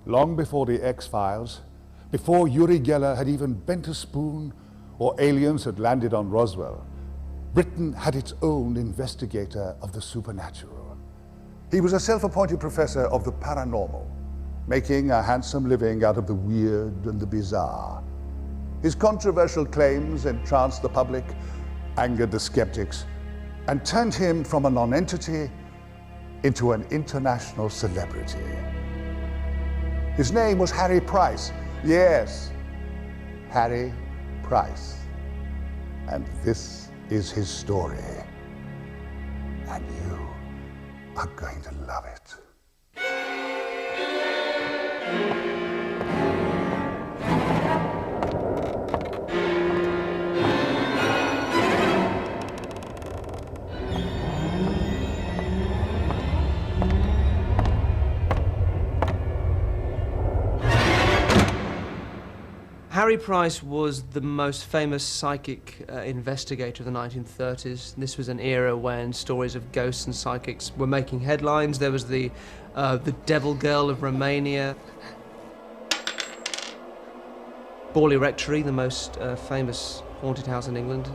long before the X-Files, before Uri Geller had even bent a spoon or aliens had landed on Roswell, Britain had its own investigator of the supernatural. He was a self-appointed professor of the paranormal, making a handsome living out of the weird and the bizarre. His controversial claims entranced the public, angered the skeptics, and turned him from a non-entity into an international celebrity. His name was Harry Price. Yes, Harry Price. And this is his story. And you are going to love it. Harry Price was the most famous psychic investigator of the 1930s. This was an era when stories of ghosts and psychics were making headlines. There was the Devil Girl of Romania, Borley Rectory, the most famous haunted house in England,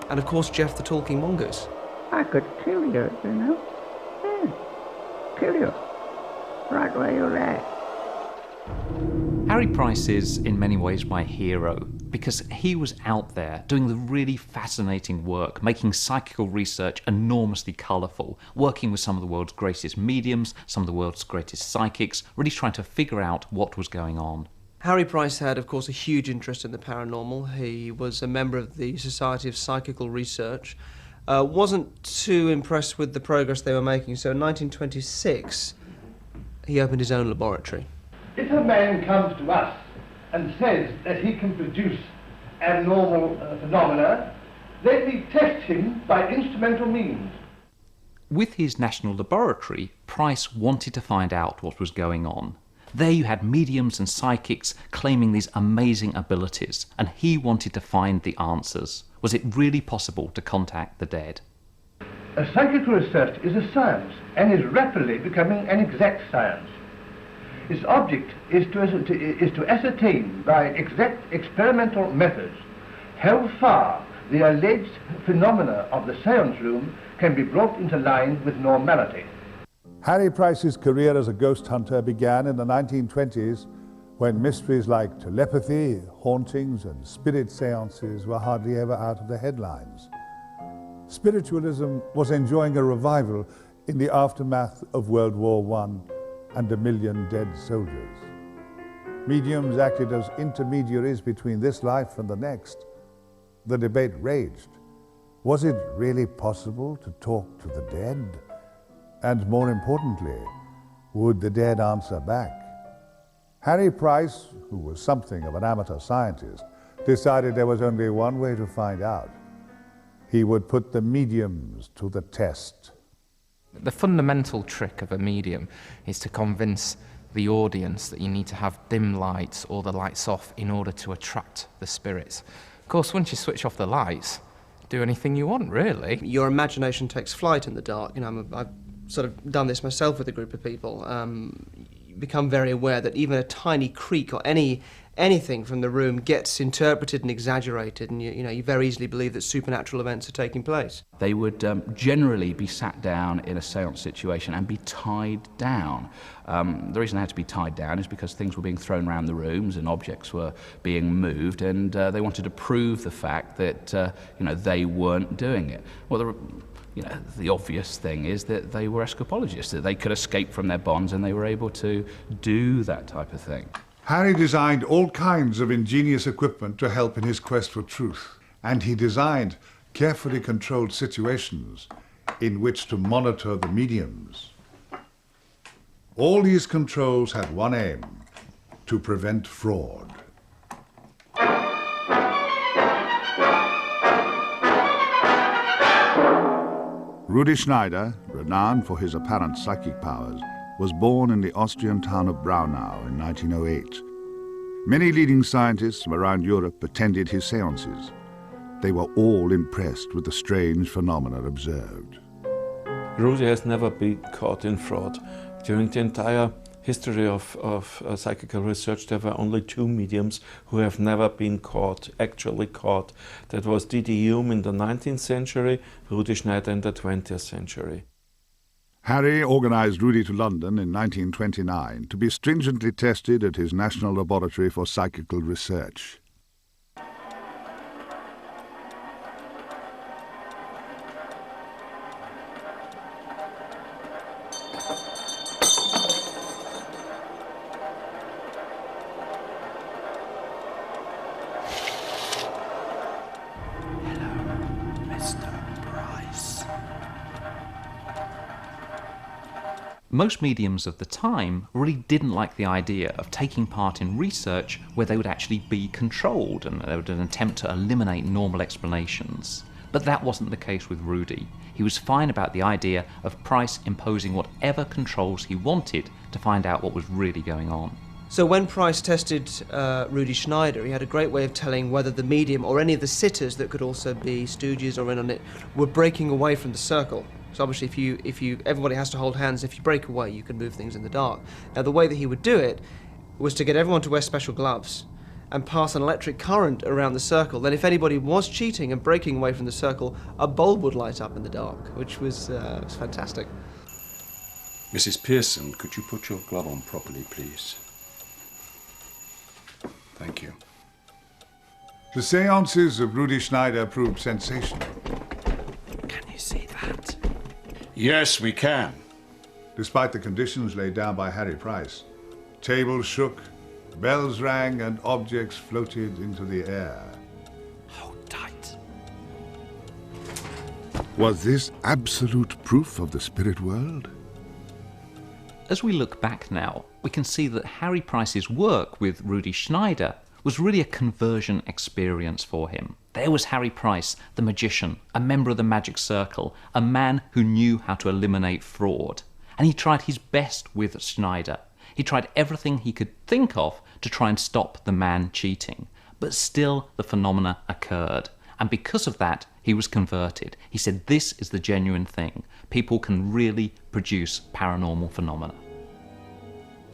and of course Jeff the Talking Mongoose. I could kill you, you know? Yeah, kill you, right where you're at. Harry Price is, in many ways, my hero, because he was out there doing the really fascinating work, making psychical research enormously colourful, working with some of the world's greatest mediums, some of the world's greatest psychics, really trying to figure out what was going on. Harry Price had, of course, a huge interest in the paranormal. He was a member of the Society of Psychical Research, wasn't too impressed with the progress they were making, so in 1926, he opened his own laboratory. If a man comes to us and says that he can produce abnormal phenomena, then we test him by instrumental means. With his national laboratory, Price wanted to find out what was going on. There you had mediums and psychics claiming these amazing abilities, and he wanted to find the answers. Was it really possible to contact the dead? A psychical research is a science and is rapidly becoming an exact science. Its object is to ascertain by exact experimental methods how far the alleged phenomena of the seance room can be brought into line with normality. Harry Price's career as a ghost hunter began in the 1920s when mysteries like telepathy, hauntings, and spirit seances were hardly ever out of the headlines. Spiritualism was enjoying a revival in the aftermath of World War I and 1 million dead soldiers. Mediums acted as intermediaries between this life and the next. The debate raged. Was it really possible to talk to the dead? And more importantly, would the dead answer back? Harry Price, who was something of an amateur scientist, decided there was only one way to find out. He would put the mediums to the test. The fundamental trick of a medium is to convince the audience that you need to have dim lights or the lights off in order to attract the spirits. Of course, once you switch off the lights, do anything you want, really. Your imagination takes flight in the dark. You know, I've sort of done this myself with a group of people. You become very aware that even a tiny creak or anything from the room gets interpreted and exaggerated, and you very easily believe that supernatural events are taking place. They would generally be sat down in a seance situation and be tied down. The reason they had to be tied down is because things were being thrown around the rooms and objects were being moved, and they wanted to prove the fact that they weren't doing it. Well, the obvious thing is that they were escapologists, that they could escape from their bonds and they were able to do that type of thing. Harry designed all kinds of ingenious equipment to help in his quest for truth, and he designed carefully controlled situations in which to monitor the mediums. All these controls had one aim: to prevent fraud. Rudi Schneider, renowned for his apparent psychic powers, was born in the Austrian town of Braunau in 1908. Many leading scientists from around Europe attended his seances. They were all impressed with the strange phenomena observed. Rudi has never been caught in fraud. During the entire history of psychical research, there were only 2 mediums who have never been caught, actually caught. That was D.D. Hume in the 19th century, Rudi Schneider in the 20th century. Harry organised Rudy to London in 1929 to be stringently tested at his National Laboratory for Psychical Research. Most mediums of the time really didn't like the idea of taking part in research where they would actually be controlled and there would be an attempt to eliminate normal explanations. But that wasn't the case with Rudy. He was fine about the idea of Price imposing whatever controls he wanted to find out what was really going on. So when Price tested Rudi Schneider, he had a great way of telling whether the medium or any of the sitters that could also be stooges or in on it were breaking away from the circle. So obviously everybody has to hold hands. If you break away, you can move things in the dark. Now the way that he would do it was to get everyone to wear special gloves and pass an electric current around the circle. Then if anybody was cheating and breaking away from the circle, a bulb would light up in the dark, which was fantastic. Mrs. Pearson, could you put your glove on properly, please? Thank you. The seances of Rudi Schneider proved sensational. Can you see that? Yes, we can. Despite the conditions laid down by Harry Price, tables shook, bells rang, and objects floated into the air. Hold tight. Was this absolute proof of the spirit world? As we look back now, we can see that Harry Price's work with Rudi Schneider was really a conversion experience for him. There was Harry Price, the magician, a member of the Magic Circle, a man who knew how to eliminate fraud. And he tried his best with Schneider. He tried everything he could think of to try and stop the man cheating. But still the phenomena occurred. And because of that, he was converted. He said, this is the genuine thing. People can really produce paranormal phenomena.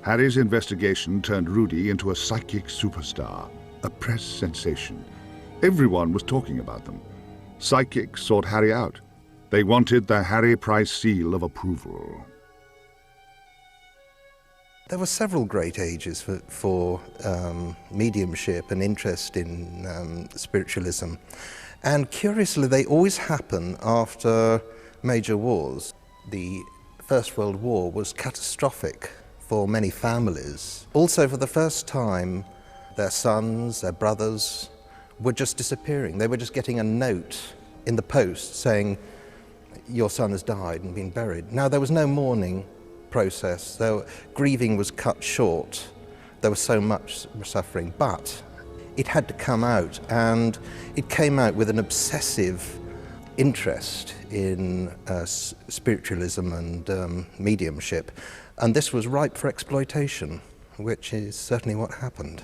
Harry's investigation turned Rudy into a psychic superstar, a press sensation. Everyone was talking about them. Psychics sought Harry out. They wanted the Harry Price seal of approval. There were several great ages for mediumship and interest in spiritualism. And curiously, they always happen after major wars. The First World War was catastrophic for many families. Also, for the first time, their sons, their brothers were just disappearing. They were just getting a note in the post saying, your son has died and been buried. Now, there was no mourning process, though grieving was cut short. There was so much suffering, but it had to come out, and it came out with an obsessive interest in spiritualism and mediumship, and this was ripe for exploitation, which is certainly what happened.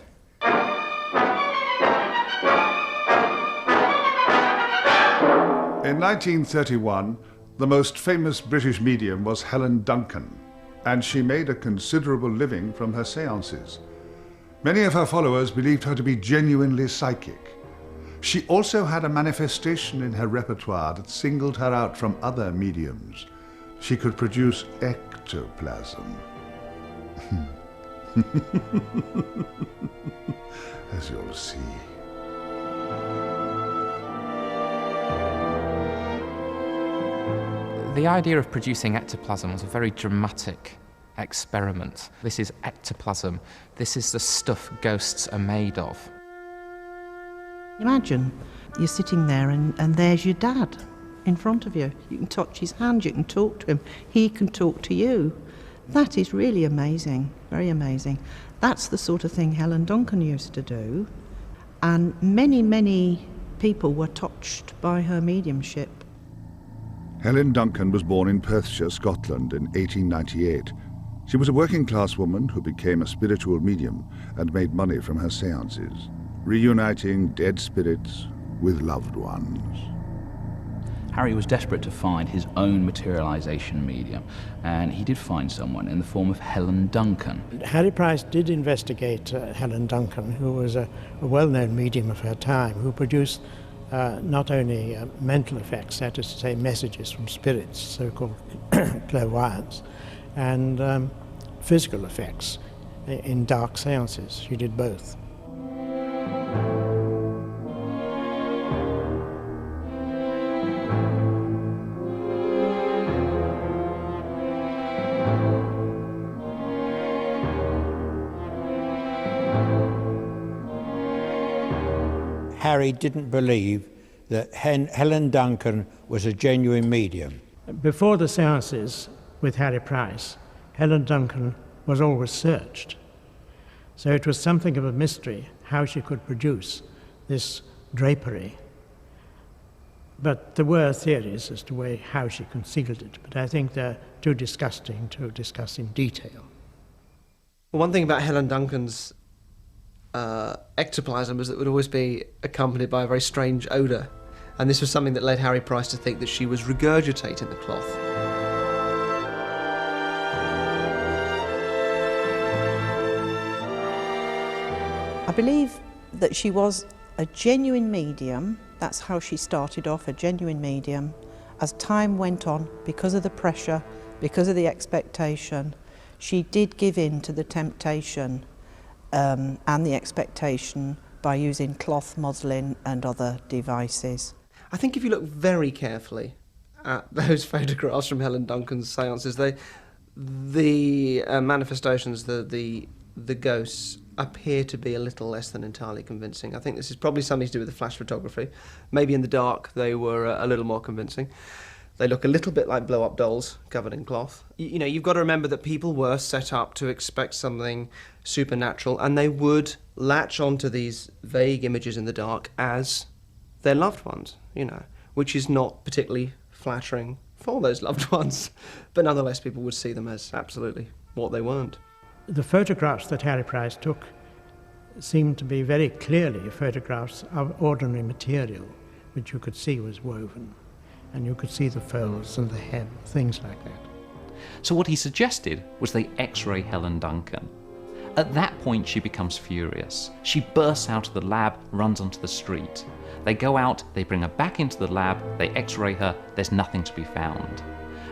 In 1931, the most famous British medium was Helen Duncan, and she made a considerable living from her seances. Many of her followers believed her to be genuinely psychic. She also had a manifestation in her repertoire that singled her out from other mediums. She could produce ectoplasm. As you'll see. The idea of producing ectoplasm was a very dramatic experiment. This is ectoplasm. This is the stuff ghosts are made of. Imagine you're sitting there and there's your dad in front of you. You can touch his hand, you can talk to him, he can talk to you. That is really amazing, very amazing. That's the sort of thing Helen Duncan used to do, and many, many people were touched by her mediumship. Helen Duncan was born in Perthshire, Scotland in 1898. She was a working-class woman who became a spiritual medium and made money from her seances, reuniting dead spirits with loved ones. Harry was desperate to find his own materialisation medium, and he did find someone in the form of Helen Duncan. Harry Price did investigate Helen Duncan, who was a well-known medium of her time, who produced not only mental effects, that is to say messages from spirits, so-called clairvoyance, and physical effects in dark seances. She did both. Harry didn't believe that Helen Duncan was a genuine medium. Before the seances with Harry Price, Helen Duncan was always searched. So it was something of a mystery how she could produce this drapery. But there were theories as to how she concealed it, but I think they're too disgusting to discuss in detail. Well, one thing about Helen Duncan's ectoplasm was that it would always be accompanied by a very strange odour, and this was something that led Harry Price to think that she was regurgitating the cloth. I believe that she was a genuine medium. That's how she started off, a genuine medium. As time went on, because of the pressure, because of the expectation, she did give in to the temptation and the expectation by using cloth, muslin and other devices. I think if you look very carefully at those photographs from Helen Duncan's seances, the manifestations, the ghosts, appear to be a little less than entirely convincing. I think this is probably something to do with the flash photography. Maybe in the dark they were a little more convincing. They look a little bit like blow-up dolls covered in cloth. You know, you've got to remember that people were set up to expect something supernatural, and they would latch onto these vague images in the dark as their loved ones, you know, which is not particularly flattering for those loved ones. But nonetheless, people would see them as absolutely what they weren't. The photographs that Harry Price took seemed to be very clearly photographs of ordinary material, which you could see was woven. And you could see the folds and the hem, things like that. So what he suggested was they X-ray Helen Duncan. At that point, she becomes furious. She bursts out of the lab, runs onto the street. They go out, they bring her back into the lab, they X-ray her, there's nothing to be found.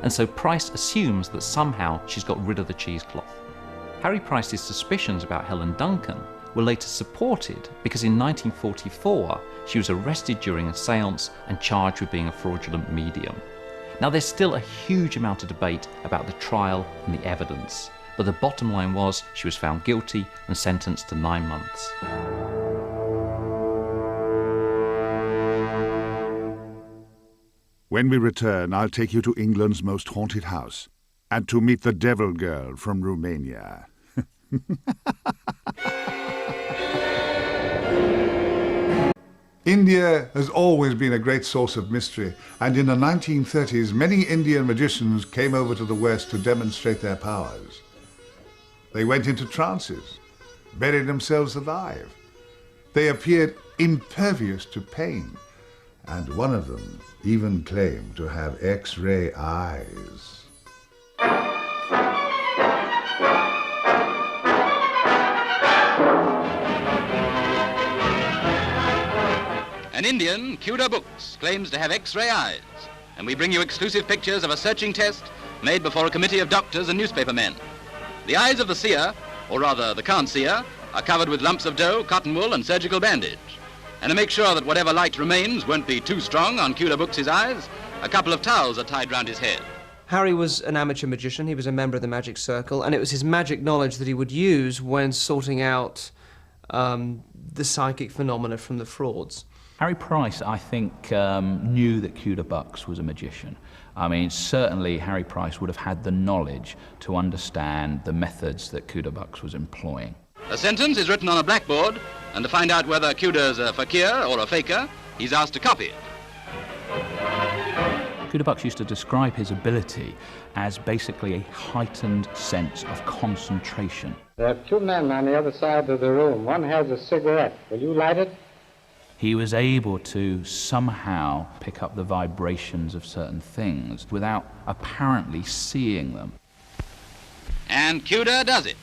And so Price assumes that somehow she's got rid of the cheesecloth. Harry Price's suspicions about Helen Duncan were later supported because in 1944 she was arrested during a séance and charged with being a fraudulent medium. Now there's still a huge amount of debate about the trial and the evidence, but the bottom line was she was found guilty and sentenced to 9 months. When we return, I'll take you to England's most haunted house and to meet the Devil Girl from Romania. India has always been a great source of mystery, and in the 1930s many Indian magicians came over to the West to demonstrate their powers. They went into trances, buried themselves alive. They appeared impervious to pain, and one of them even claimed to have X-ray eyes. An Indian, Cuda Books, claims to have X-ray eyes, and we bring you exclusive pictures of a searching test made before a committee of doctors and newspapermen. The eyes of the seer, or rather the can't seer, are covered with lumps of dough, cotton wool and surgical bandage. And to make sure that whatever light remains won't be too strong on Cuda Books' eyes, a couple of towels are tied round his head. Harry was an amateur magician, he was a member of the Magic Circle, and it was his magic knowledge that he would use when sorting out the psychic phenomena from the frauds. Harry Price, I think, knew that Cuda Bux was a magician. I mean, certainly Harry Price would have had the knowledge to understand the methods that Cuda Bux was employing. A sentence is written on a blackboard, and to find out whether Cuda's a fakir or a faker, he's asked to copy it. Cuda Bux used to describe his ability as basically a heightened sense of concentration. There are two men on the other side of the room. One has a cigarette. Will you light it? He was able to somehow pick up the vibrations of certain things without apparently seeing them. And Cuda does it.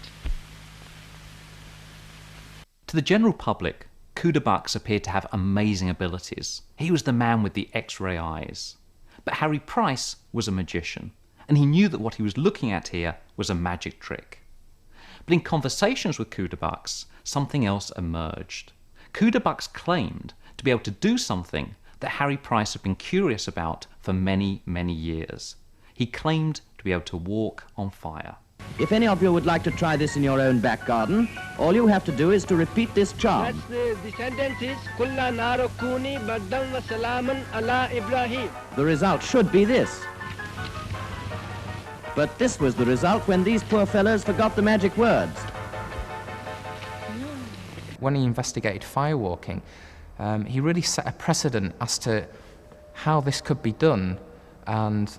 To the general public, Cuda Bux appeared to have amazing abilities. He was the man with the X-ray eyes. But Harry Price was a magician, and he knew that what he was looking at here was a magic trick. But in conversations with Cuda Bux, something else emerged. Cuda Bux claimed to be able to do something that Harry Price had been curious about for many, many years. He claimed to be able to walk on fire. If any of you would like to try this in your own back garden, all you have to do is to repeat this charm. The result should be this. But this was the result when these poor fellows forgot the magic words. When he investigated firewalking, he really set a precedent as to how this could be done, and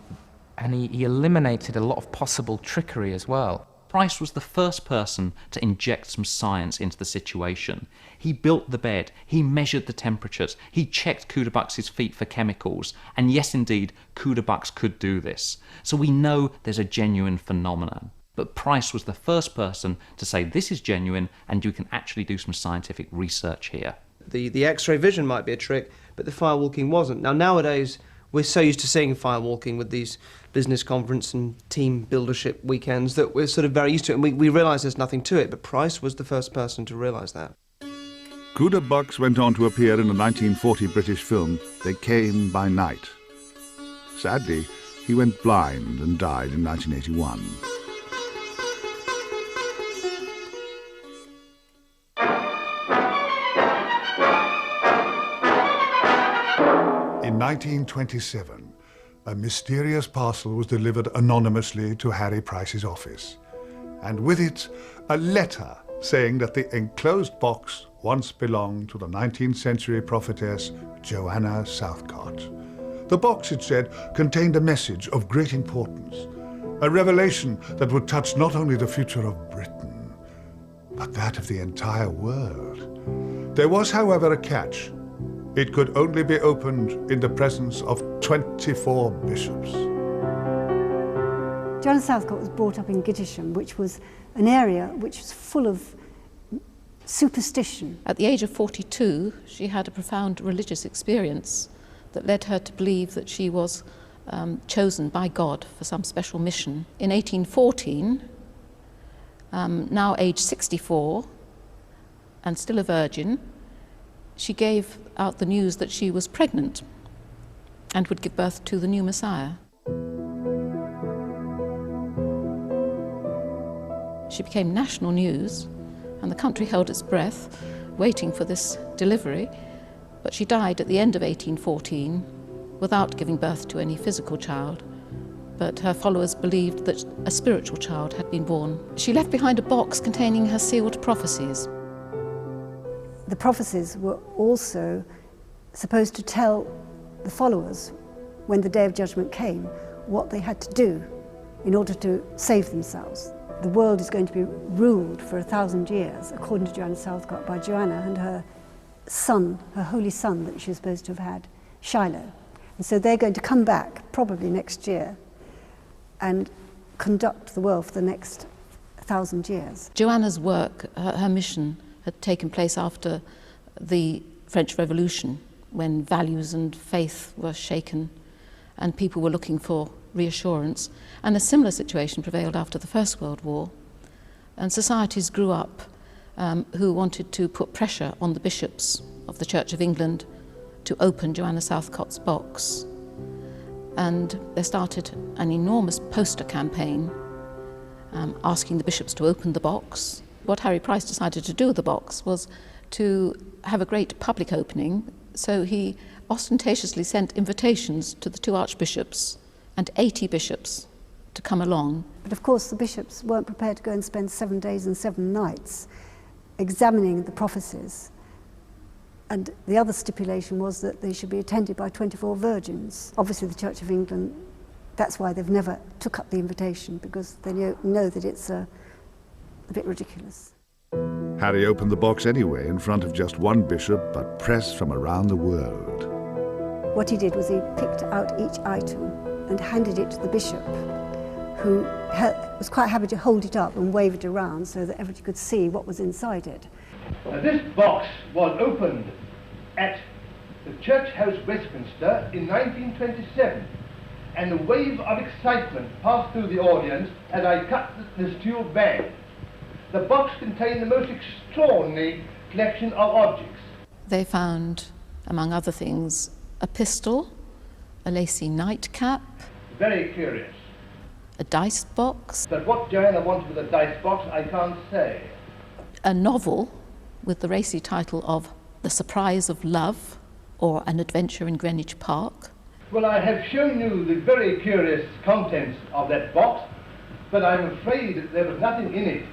he eliminated a lot of possible trickery as well. Price was the first person to inject some science into the situation. He built the bed, he measured the temperatures, he checked Cuda Bux's feet for chemicals, and yes indeed, Cuda Bux could do this. So we know there's a genuine phenomenon. But Price was the first person to say this is genuine and you can actually do some scientific research here. The X-ray vision might be a trick, but the firewalking wasn't. Now nowadays, we're so used to seeing firewalking with these business conference and team buildership weekends that we're sort of very used to it, and we realise there's nothing to it, but Price was the first person to realise that. Cuda Bux went on to appear in the 1940 British film They Came by Night. Sadly, he went blind and died in 1981. In 1927, a mysterious parcel was delivered anonymously to Harry Price's office, and with it, a letter saying that the enclosed box once belonged to the 19th century prophetess Joanna Southcott. The box, it said, contained a message of great importance, a revelation that would touch not only the future of Britain, but that of the entire world. There was, however, a catch. It could only be opened in the presence of 24 bishops. Joanna Southcott was brought up in Gittisham, which was an area which was full of superstition. At the age of 42, she had a profound religious experience that led her to believe that she was chosen by God for some special mission. In 1814, now aged 64 and still a virgin, she gave out the news that she was pregnant and would give birth to the new Messiah. She became national news, and the country held its breath, waiting for this delivery, but she died at the end of 1814 without giving birth to any physical child, but her followers believed that a spiritual child had been born. She left behind a box containing her sealed prophecies. The prophecies were also supposed to tell the followers, when the Day of Judgment came, what they had to do in order to save themselves. The world is going to be ruled for 1,000 years, according to Joanna Southcott, by Joanna and her son, her holy son that she was supposed to have had, Shiloh. And so they're going to come back, probably next year, and conduct the world for the next 1,000 years. Joanna's work, her mission, had taken place after the French Revolution, when values and faith were shaken and people were looking for reassurance. And a similar situation prevailed after the First World War. And societies grew up who wanted to put pressure on the bishops of the Church of England to open Joanna Southcott's box. And they started an enormous poster campaign asking the bishops to open the box. What Harry Price decided to do with the box was to have a great public opening, so he ostentatiously sent invitations to the 2 archbishops and 80 bishops to come along. But of course the bishops weren't prepared to go and spend 7 days and 7 nights examining the prophecies. And the other stipulation was that they should be attended by 24 virgins. Obviously the Church of England, that's why they've never took up the invitation, because they know that it's a bit ridiculous. Harry opened the box anyway in front of just one bishop, but press from around the world. What he did was he picked out each item and handed it to the bishop, who was quite happy to hold it up and wave it around so that everybody could see what was inside it. Now, this box was opened at the Church House, Westminster, in 1927, and a wave of excitement passed through the audience as I cut the steel bag. The box contained the most extraordinary collection of objects. They found, among other things, a pistol, a lacy nightcap. Very curious. A dice box. But what Joanna wanted with a dice box, I can't say. A novel with the racy title of The Surprise of Love, or An Adventure in Greenwich Park. Well, I have shown you the very curious contents of that box, but I'm afraid that there was nothing in it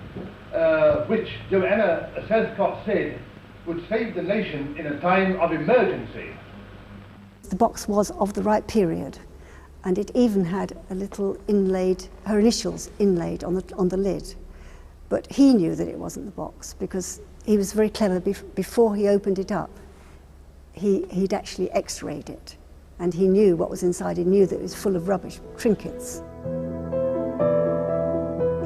which Joanna Southcott said would save the nation in a time of emergency. The box was of the right period, and it even had a little inlaid, her initials inlaid on the lid. But he knew that it wasn't the box because he was very clever. Before he opened it up, he'd actually x-rayed it, and he knew what was inside. He knew that it was full of rubbish, trinkets.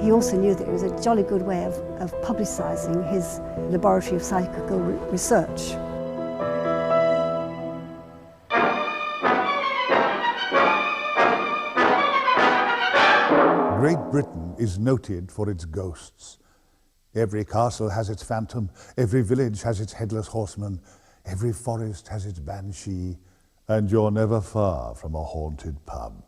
He also knew that it was a jolly good way of publicising his laboratory of psychical research. Great Britain is noted for its ghosts. Every castle has its phantom, every village has its headless horseman, every forest has its banshee, and you're never far from a haunted pub.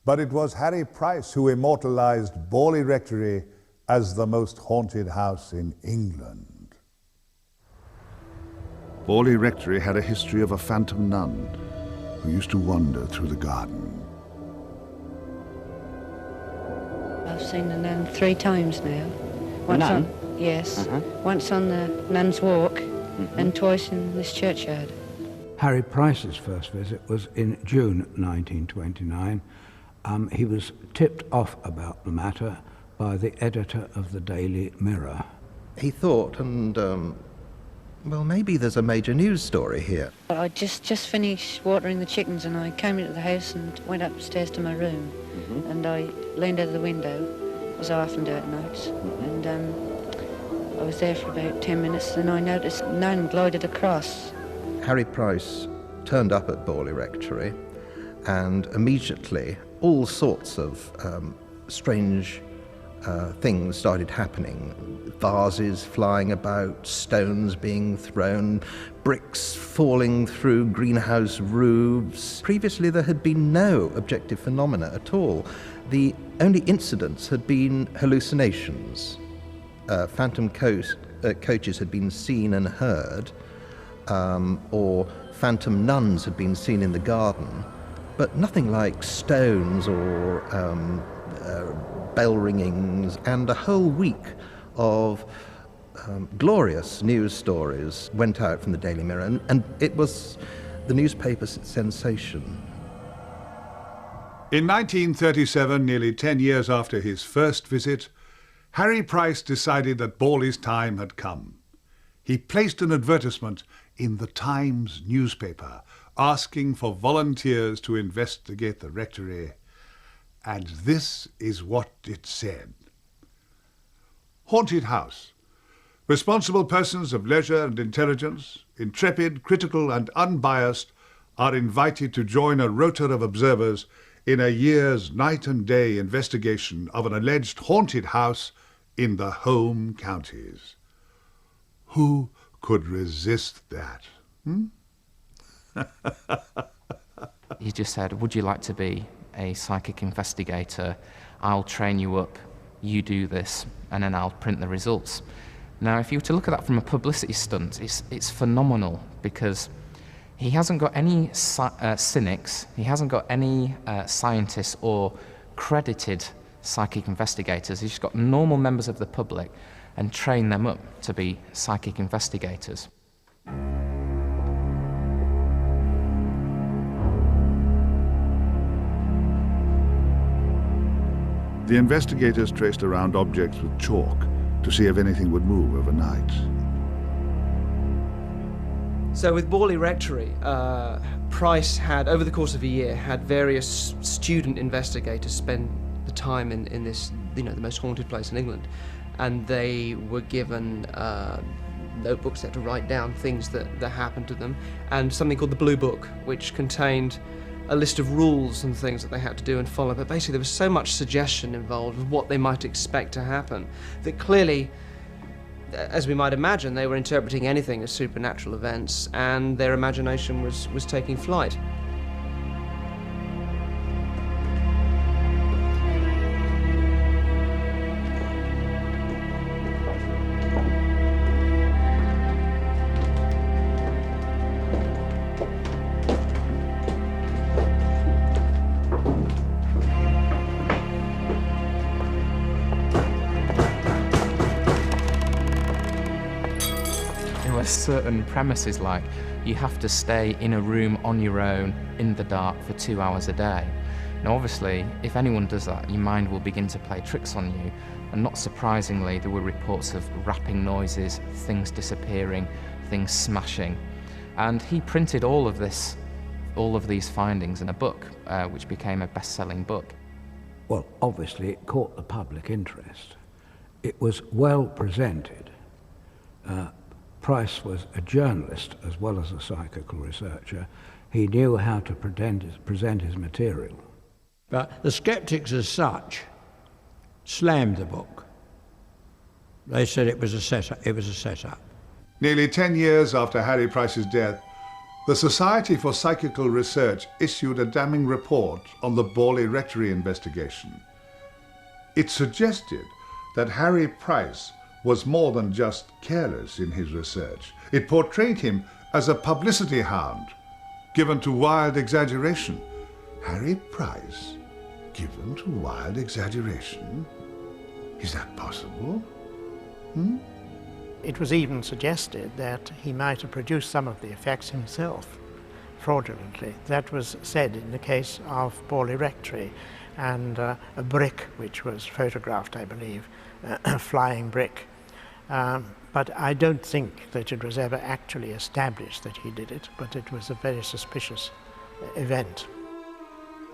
But it was Harry Price who immortalised Borley Rectory as the most haunted house in England. Borley Rectory had a history of a phantom nun who used to wander through the garden. I've seen the nun 3 times now. The nun? Yes. Once on the Nun's Walk and twice in this churchyard. Harry Price's first visit was in June 1929. He was tipped off about the matter by the editor of the Daily Mirror. He thought, well, maybe there's a major news story here. I just finished watering the chickens and I came into the house and went upstairs to my room. And I leaned out of the window, as I often do at night, and I was there for about 10 minutes and I noticed a nun glided across. Harry Price turned up at Borley Rectory and immediately all sorts of strange things started happening. Vases flying about, stones being thrown, bricks falling through greenhouse roofs. Previously there had been no objective phenomena at all. The only incidents had been hallucinations. Phantom coaches had been seen and heard, or phantom nuns had been seen in the garden, but nothing like stones or bell ringings, and a whole week of glorious news stories went out from the Daily Mirror, and it was the newspaper's sensation. In 1937, nearly 10 years after his first visit, Harry Price decided that Borley's time had come. He placed an advertisement in the Times newspaper asking for volunteers to investigate the rectory, and this is what it said. Haunted house. Responsible persons of leisure and intelligence, intrepid, critical and unbiased, are invited to join a rota of observers in a year's night and day investigation of an alleged haunted house in the home counties. Who could resist that? He just said, would you like to be a psychic investigator? I'll train you up, you do this, and then I'll print the results. Now, if you were to look at that from a publicity stunt, it's phenomenal, because he hasn't got any cynics, he hasn't got any scientists or credited psychic investigators. He's just got normal members of the public and train them up to be psychic investigators. The investigators traced around objects with chalk to see if anything would move overnight. So with Borley Rectory, Price had, over the course of a year, had various student investigators spend the time in this, the most haunted place in England, and they were given notebooks they had to write down things that happened to them, and something called the Blue Book, which contained a list of rules and things that they had to do and follow. But basically there was so much suggestion involved of what they might expect to happen that clearly, as we might imagine, they were interpreting anything as supernatural events, and their imagination was taking flight. Certain premises, like you have to stay in a room on your own in the dark for 2 hours a day. Now obviously, if anyone does that, your mind will begin to play tricks on you, and not surprisingly there were reports of rapping noises, things disappearing, things smashing, and he printed all of these findings in a book, which became a best-selling book. Well, obviously it caught the public interest. It was well presented. Price was a journalist as well as a psychical researcher. He knew how to present his material. But the skeptics as such slammed the book. They said it was a setup. Nearly 10 years after Harry Price's death, the Society for Psychical Research issued a damning report on the Borley Rectory investigation. It suggested that Harry Price was more than just careless in his research. It portrayed him as a publicity hound, given to wild exaggeration. Harry Price, given to wild exaggeration? Is that possible? It was even suggested that he might have produced some of the effects himself, fraudulently. That was said in the case of Borley Rectory, and a brick which was photographed, I believe, a flying brick. But I don't think that it was ever actually established that he did it, but it was a very suspicious event.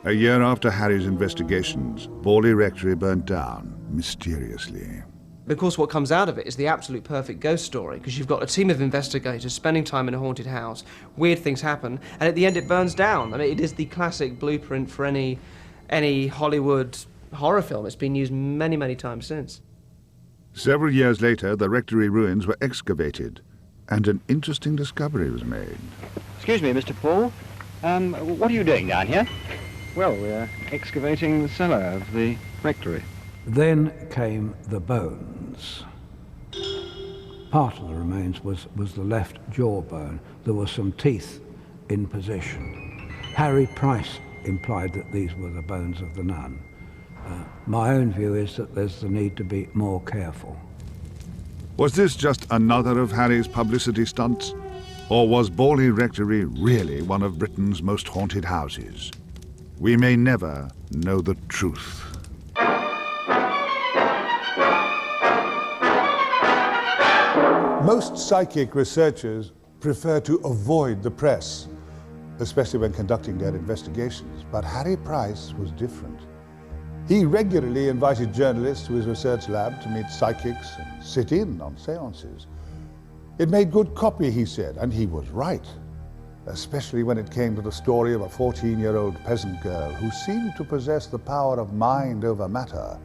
A year after Harry's investigations, Borley Rectory burnt down mysteriously. Of course, what comes out of it is the absolute perfect ghost story, because you've got a team of investigators spending time in a haunted house, weird things happen, and at the end it burns down. I mean, it is the classic blueprint for any Hollywood horror film. It's been used many, many times since. Several years later, the rectory ruins were excavated, and an interesting discovery was made. Excuse me, Mr. Paul. What are you doing down here? Well, we're excavating the cellar of the rectory. Then came the bones. Part of the remains was the left jawbone. There were some teeth in position. Harry Price implied that these were the bones of the nun. My own view is that there's the need to be more careful. Was this just another of Harry's publicity stunts? Or was Borley Rectory really one of Britain's most haunted houses? We may never know the truth. Most psychic researchers prefer to avoid the press, especially when conducting their investigations. But Harry Price was different. He regularly invited journalists to his research lab to meet psychics and sit in on seances. It made good copy, he said, and he was right, especially when it came to the story of a 14-year-old peasant girl who seemed to possess the power of mind over matter.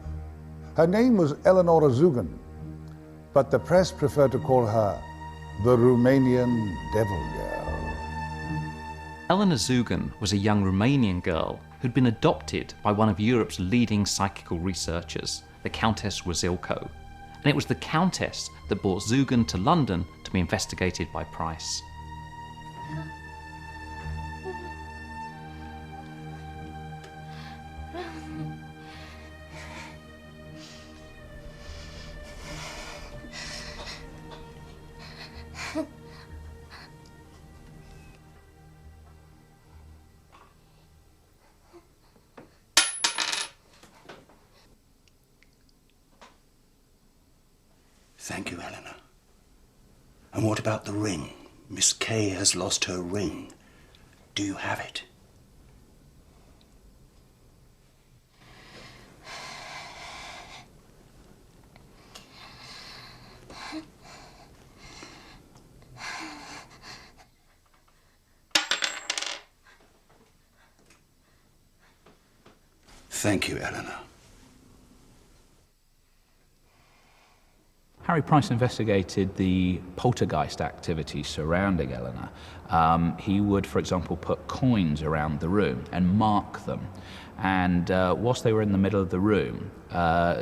Her name was Eleonora Zugan, but the press preferred to call her the Romanian Devil Girl. Eleanor Zugan was a young Romanian girl who'd been adopted by one of Europe's leading psychical researchers, the Countess Wasilko. And it was the Countess that brought Zugan to London to be investigated by Price. Thank you, Eleanor. And what about the ring? Miss Kay has lost her ring. Do you have it? Thank you, Eleanor. Harry Price investigated the poltergeist activity surrounding Eleanor. He would, for example, put coins around the room and mark them. And whilst they were in the middle of the room,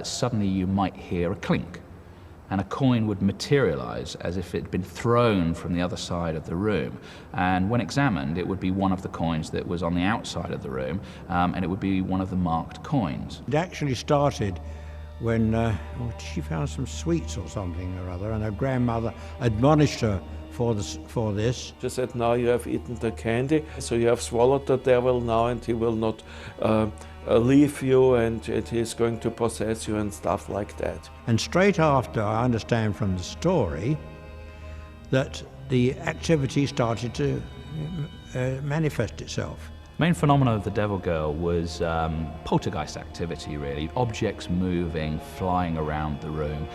suddenly you might hear a clink. And a coin would materialize as if it had been thrown from the other side of the room. And when examined, it would be one of the coins that was on the outside of the room, and it would be one of the marked coins. It actually started when she found some sweets or something or other, and her grandmother admonished her for this. She said, now you have eaten the candy, so you have swallowed the devil now, and he will not leave you, and he's going to possess you and stuff like that. And straight after, I understand from the story, that the activity started to manifest itself. The main phenomenon of the Devil Girl was poltergeist activity, really. Objects moving, flying around the room,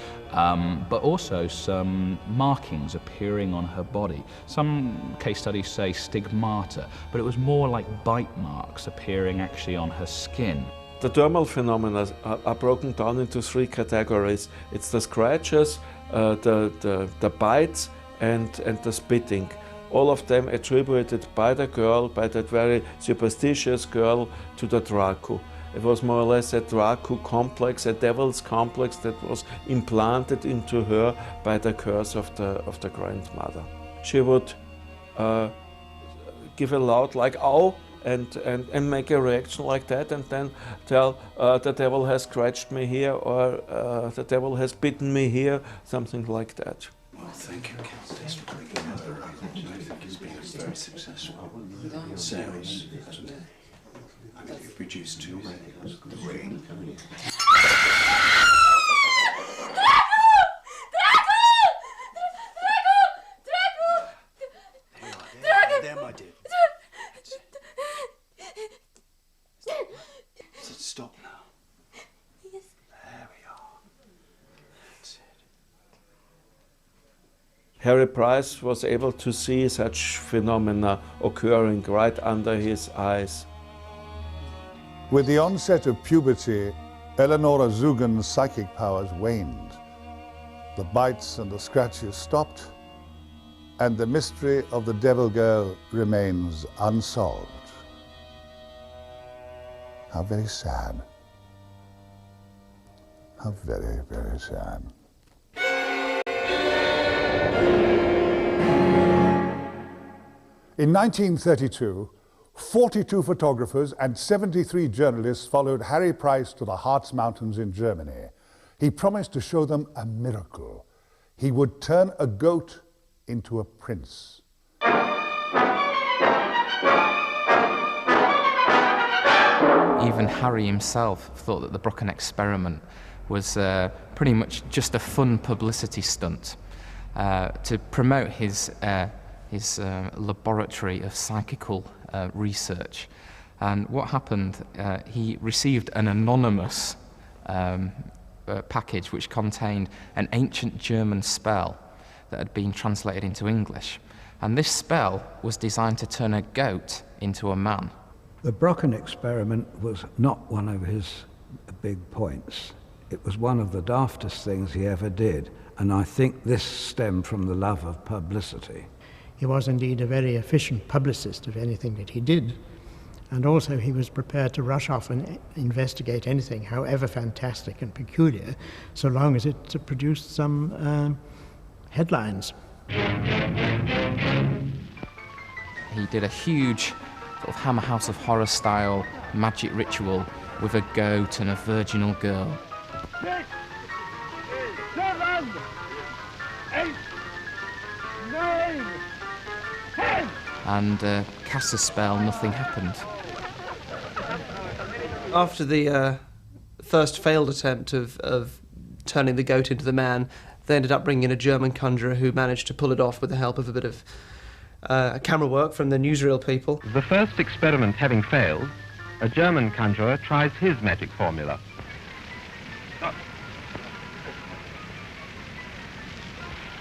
but also some markings appearing on her body. Some case studies say stigmata, but it was more like bite marks appearing actually on her skin. The dermal phenomena are broken down into three categories. It's the scratches, the bites, and the spitting. All of them attributed by the girl, by that very superstitious girl, to the Dracu. It was more or less a Dracu complex, a devil's complex that was implanted into her by the curse of the grandmother. She would give a loud like "ow" and make a reaction like that, and then tell the devil has scratched me here, or the devil has bitten me here, something like that. Well, thank you, Countess, for bringing out the ring. I think it's been a very successful seance, hasn't it? I mean, you've produced two rings. The ring. There, my dear. So stop now. There we are. That's it. Harry Price was able to see such phenomena occurring right under his eyes. With the onset of puberty, Eleonora Zugan's psychic powers waned. The bites and the scratches stopped, and the mystery of the Devil Girl remains unsolved. How very sad. How very, very sad. In 1932, 42 photographers and 73 journalists followed Harry Price to the Harz Mountains in Germany. He promised to show them a miracle. He would turn a goat into a prince. Even Harry himself thought that the Brocken experiment was pretty much just a fun publicity stunt to promote his laboratory of psychical research. And what happened, he received an anonymous package which contained an ancient German spell that had been translated into English. And this spell was designed to turn a goat into a man. The Brocken experiment was not one of his big points. It was one of the daftest things he ever did, and I think this stemmed from the love of publicity. He was indeed a very efficient publicist of anything that he did, and also he was prepared to rush off and investigate anything, however fantastic and peculiar, so long as it produced some headlines. He did a huge sort of Hammer House of Horror style magic ritual with a goat and a virginal girl. 6, 7, 8, 9, 10. And cast a spell, nothing happened. After the first failed attempt of turning the goat into the man, They ended up bringing in a German conjurer who managed to pull it off with the help of a bit of camera work from the newsreel people. The first experiment having failed, a German conjurer tries his magic formula.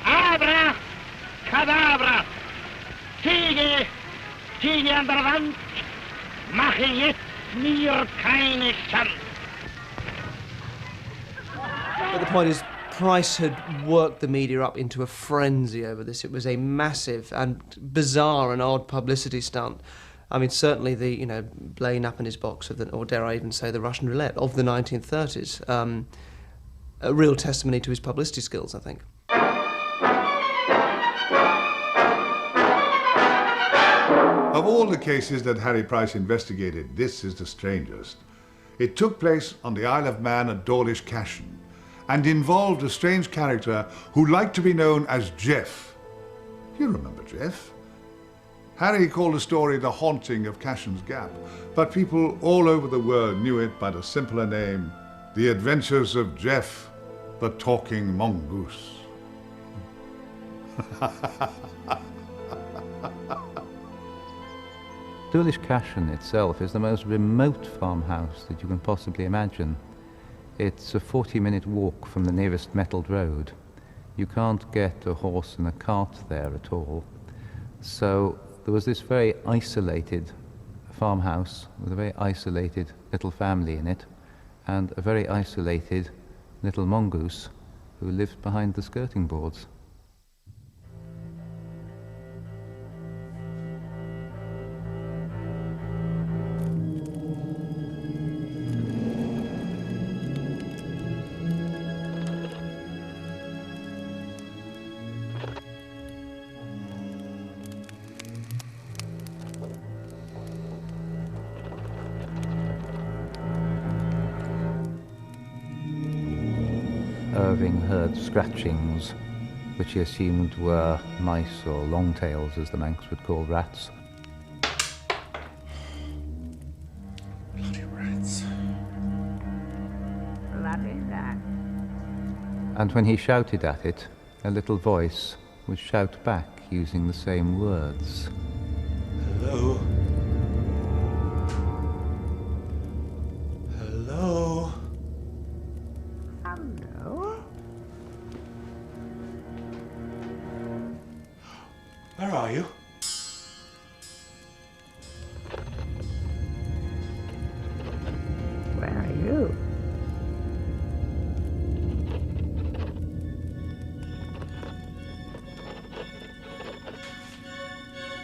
Abra, Kadabra, Ziege an der Wand, mache jetzt mir keine Chance. But the point is, Price had worked the media up into a frenzy over this. It was a massive and bizarre and odd publicity stunt. I mean, certainly the, you know, Blaine up in his box of the, or dare I even say the Russian roulette of the 1930s. A real testimony to his publicity skills, I think. Of all the cases that Harry Price investigated, this is the strangest. It took place on the Isle of Man at Dawlish Cashen and involved a strange character who liked to be known as Jeff. You remember Jeff? Harry called the story The Haunting of Cashen's Gap, but people all over the world knew it by the simpler name, The Adventures of Jeff, the Talking Mongoose. Dawlish Cashen itself is the most remote farmhouse that you can possibly imagine. It's a 40-minute walk from the nearest metalled road. You can't get a horse and a cart there at all. So there was this very isolated farmhouse with a very isolated little family in it and a very isolated little mongoose who lived behind the skirting boards. Irving heard scratchings, which he assumed were mice or longtails, as the Manx would call rats. Bloody rats. Bloody rats. And when he shouted at it, a little voice would shout back using the same words. Hello? Hello? Hello? Where are you? Where are you?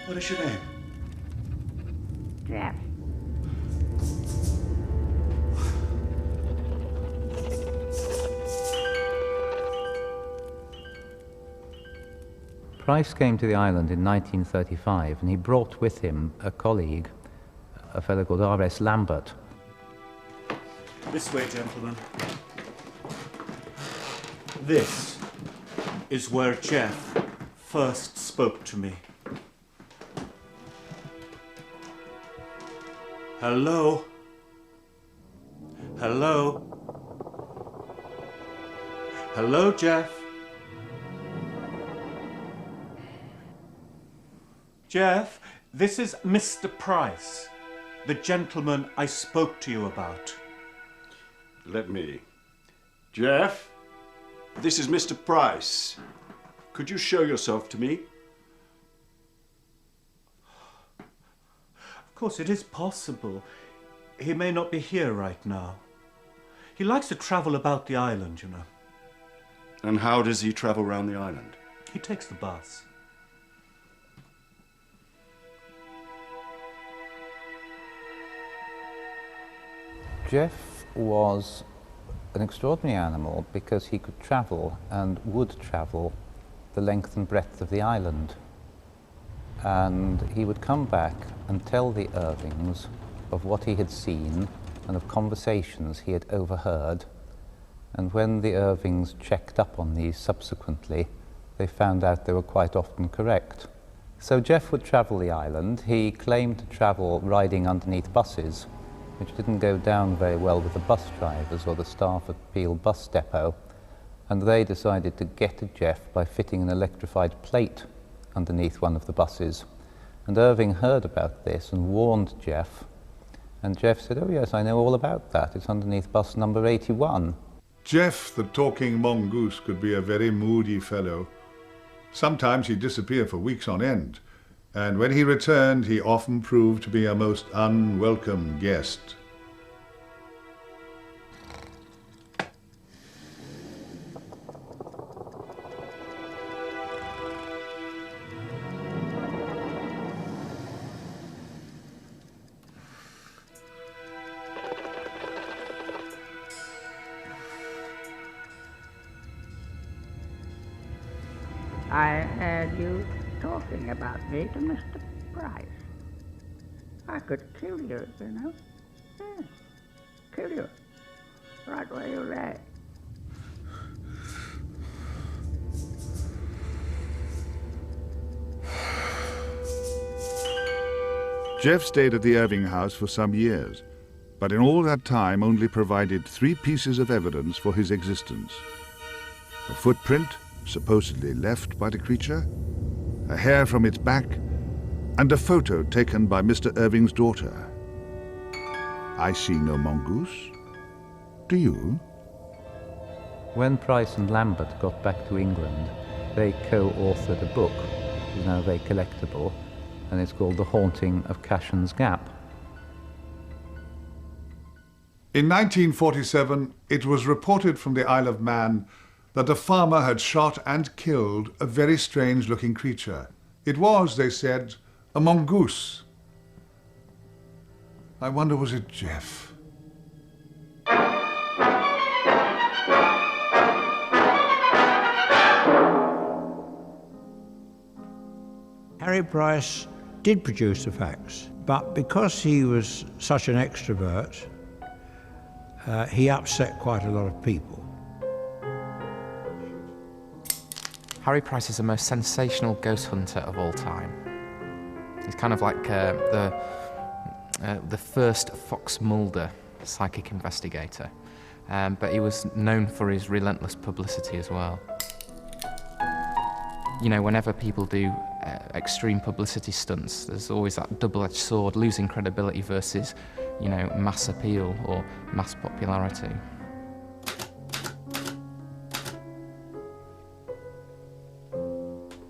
What is your name? Jeff. Price came to the island in 1935 and he brought with him a colleague, a fellow called R.S. Lambert. This way, gentlemen. This is where Jeff first spoke to me. Hello? Hello? Hello, Jeff? Jeff, this is Mr. Price, the gentleman I spoke to you about. Let me. Jeff, this is Mr. Price. Could you show yourself to me? Of course, it is possible. He may not be here right now. He likes to travel about the island, you know. And how does he travel around the island? He takes the bus. Jeff was an extraordinary animal because he could travel and would travel the length and breadth of the island. And he would come back and tell the Irvings of what he had seen and of conversations he had overheard. And when the Irvings checked up on these subsequently, they found out they were quite often correct. So Jeff would travel the island. He claimed to travel riding underneath buses, which didn't go down very well with the bus drivers or the staff at Peel Bus Depot. And they decided to get to Jeff by fitting an electrified plate underneath one of the buses. And Irving heard about this and warned Jeff. And Jeff said, "Oh yes, I know all about that. It's underneath bus number 81. Jeff, the talking mongoose, could be a very moody fellow. Sometimes he'd disappear for weeks on end, and when he returned, he often proved to be a most unwelcome guest. I heard you talking about me to Mr. Price. I could kill you, you know. Yeah, kill you. Right where you lay. Jeff stayed at the Irving house for some years, but in all that time only provided 3 pieces of evidence for his existence. A footprint, supposedly left by the creature, a hair from its back, and a photo taken by Mr. Irving's daughter. I see no mongoose. Do you? When Price and Lambert got back to England, they co-authored a book, which is now very collectible, and it's called The Haunting of Cashan's Gap. In 1947, it was reported from the Isle of Man that a farmer had shot and killed a very strange-looking creature. It was, they said, a mongoose. I wonder, was it Jeff? Harry Price did produce the facts, but because he was such an extrovert, he upset quite a lot of people. Harry Price is the most sensational ghost hunter of all time. He's kind of like the first Fox Mulder psychic investigator, but he was known for his relentless publicity as well. You know, whenever people do extreme publicity stunts, there's always that double-edged sword, losing credibility versus, you know, mass appeal or mass popularity.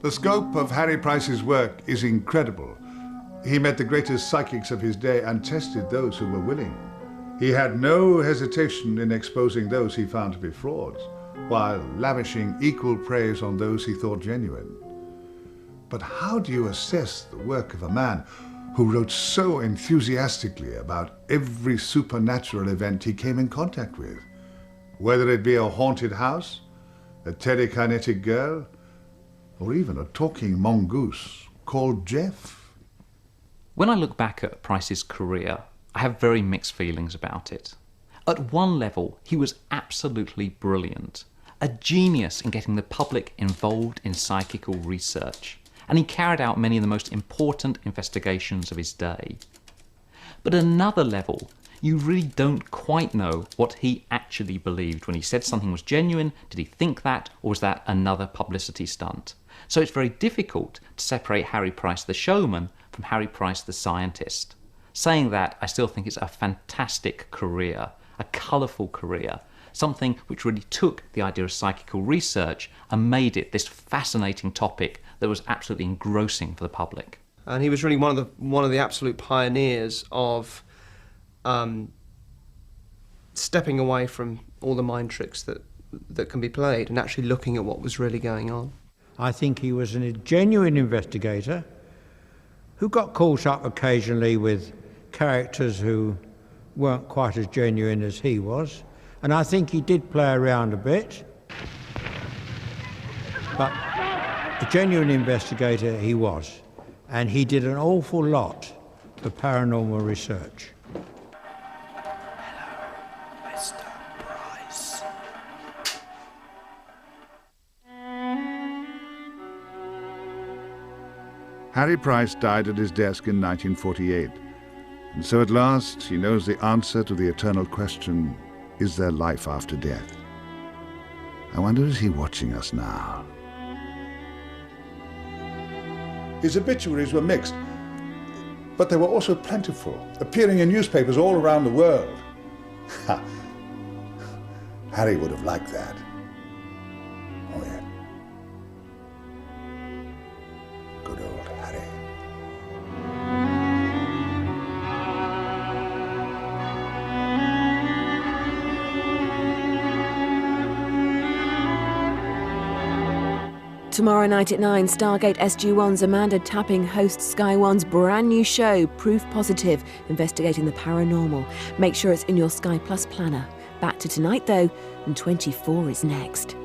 The scope of Harry Price's work is incredible. He met the greatest psychics of his day and tested those who were willing. He had no hesitation in exposing those he found to be frauds, while lavishing equal praise on those he thought genuine. But how do you assess the work of a man who wrote so enthusiastically about every supernatural event he came in contact with? Whether it be a haunted house, a telekinetic girl, or even a talking mongoose called Jeff. When I look back at Price's career, I have very mixed feelings about it. At one level, he was absolutely brilliant, a genius in getting the public involved in psychical research, and he carried out many of the most important investigations of his day. But at another level, you really don't quite know what he actually believed when he said something was genuine. Did he think that, or was that another publicity stunt? So it's very difficult to separate Harry Price the showman from Harry Price the scientist. Saying that, I still think it's a fantastic career, a colourful career, something which really took the idea of psychical research and made it this fascinating topic that was absolutely engrossing for the public. And he was really one of the absolute pioneers of stepping away from all the mind tricks that can be played and actually looking at what was really going on. I think he was a genuine investigator who got caught up occasionally with characters who weren't quite as genuine as he was, and I think he did play around a bit, but a genuine investigator he was, and he did an awful lot for paranormal research. Hello, Mr. Price. Harry Price died at his desk in 1948, and so at last he knows the answer to the eternal question, is there life after death? I wonder, is he watching us now? His obituaries were mixed, but they were also plentiful, appearing in newspapers all around the world. Harry would have liked that. Oh, yeah. Good old Harry. Tomorrow night at 9, Stargate SG-1's Amanda Tapping hosts Sky One's brand new show, Proof Positive, investigating the paranormal. Make sure it's in your Sky Plus planner. Back to tonight, though, and 24 is next.